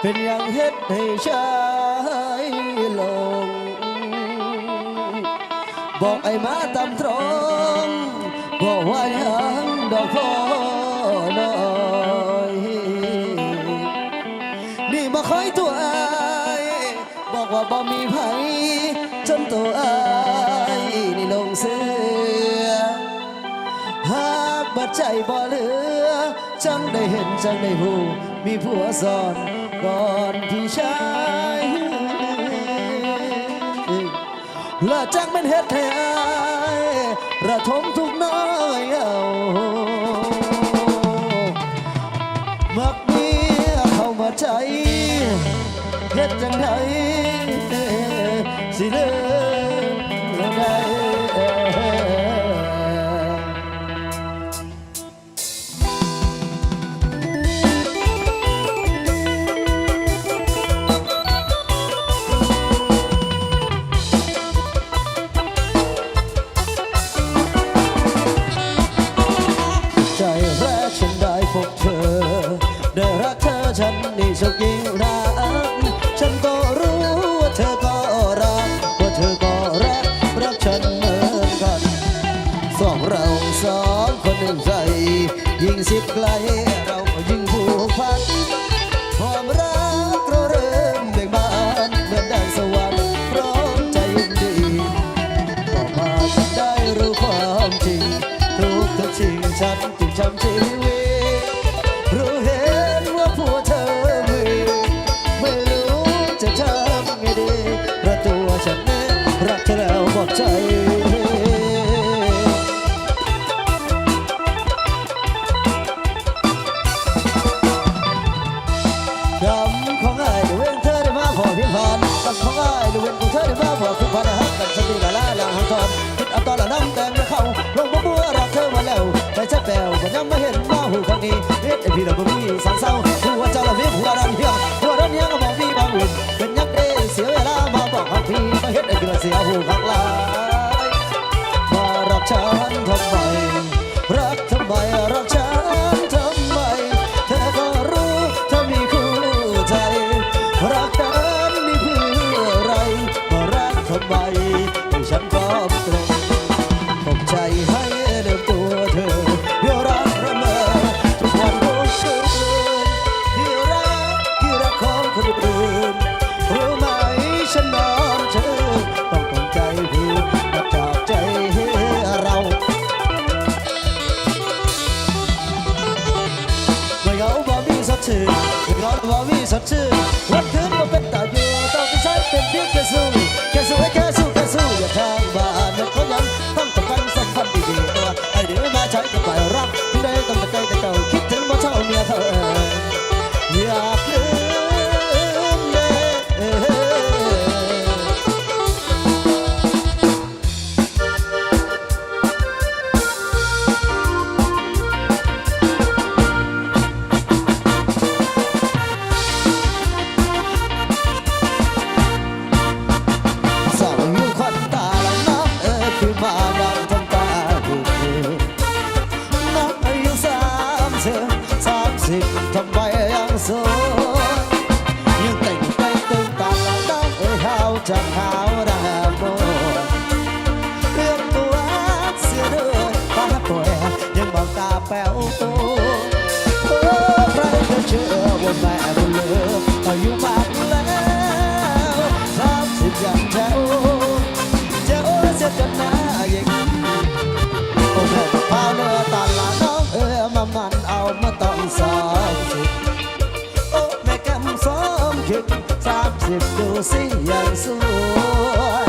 เป็นอย่างเฮ็ดให้ชายลงบอกไอ้มาตามตรงบอกว่ายังดอกพ่อน้อยนี่มาคอยตัวไอ้บอกว่าบ่มีไผจนตัวไอ้นี่ลงเสือหากบัดใจบ่เหลือจังได้เห็นจังได้หูมีผัวซ้อนก่อนพี่ชายละจังเป็นเฮ็ดให้อายระทมทุกน้อยเอามักเมียเข้ามาใจเฮ็ดจังไดสิเลิกได้ฉันนี่โชคยิ่งรักฉันก็รู้ว่าเธอก็รักว่าเธอก็รักฉันเหมือนกันสองเราสองคนหนึ่งใจยิ่งสิบไกลเราก็ยิ่งผูกพันความรักเราเริ่มเบ่งบานเหมือนดังสวรรค์พร้อมใจยินดีต่อมาฉันได้รู้ความจริงทุกสิ่งฉันจึงจำชีวิตรู้เห็นว่าผัวเธอไม่รู้จะทำไงดีเพราะตัวฉันนั้นรักเธอแล้วหมดใจกรรมของอ้ายเว้นเธอได้มาพอเพียงผ่านกรรมของอ้ายเว้นของเธอได้มาพอเพียงผ่านหักกันฉันดีละลาหลังหักทอนคิดเอาตอนละน้ำแดงเข้าลงบัวรักเธอมาแล้วใจจะแปลวก็ยังไม่เห็นมาหูคนนี้เฮ็ดไอ้พี่เราบ่มีสังเศร้าหัวเจ้าละเวียนหัวดันเฮียหัวดันเฮียก็บอกมีบางอุ่นเป็นยักษ์เด้เสียเวลามาบอกหักพี่มาเฮ็ดไอ้พี่เราเสียหูหักลายมารักฉันทำไมรักทำไมรักฉันทำไมเธอก็รู้เธอมีคู่ใจรักกันนี่เพื่ออะไรมารักทำไมให้ฉันพร้อมตรงผมใจให้เดินตัวเธอยอรักระเมอทุกวันทุกคืนที่รักของคนอื่นรู้ไหมฉันนอนเธอต้องตั้งใจพูดมาจากใจเราไม่เหงาบ่มีสักชื่อไม่เหงาบ่มีสักชื่อวันคืนก็เป็นตาอยู่ต้องที่ใช้เป็นเพียงแค่สู้ให้แค่สู้อย่าทางบ้านมันก็ยังต้องตกกันสักวันดีๆตัวไอ้เดี๋ยวมาใช้ก็ไปรักที่ได้ต้องมาใจแต่เจ้าคิดถึงว่าเจ้าเมียเธออยากลืมเลยทำไมยังโสดยังแต่งใจตื่นตาละน้องหาวจากหาวดาโมเรื่องตัวเสียด้วยตาป่วยยังมองตาแป๋วตัวใครจะเชื่อว่าแม่บุญเหลืออายุมากแล้ว30ยังเจ้าเสียจนหน้ายิงโอ้แม่พาเนื้อตาละน้องมามันเอามาต้องโอ้แม่แก้มซ้อมคิด30ดูสิยังสวย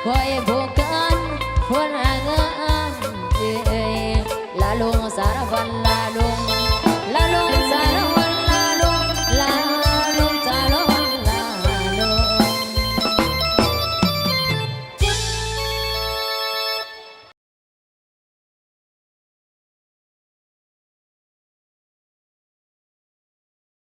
Boy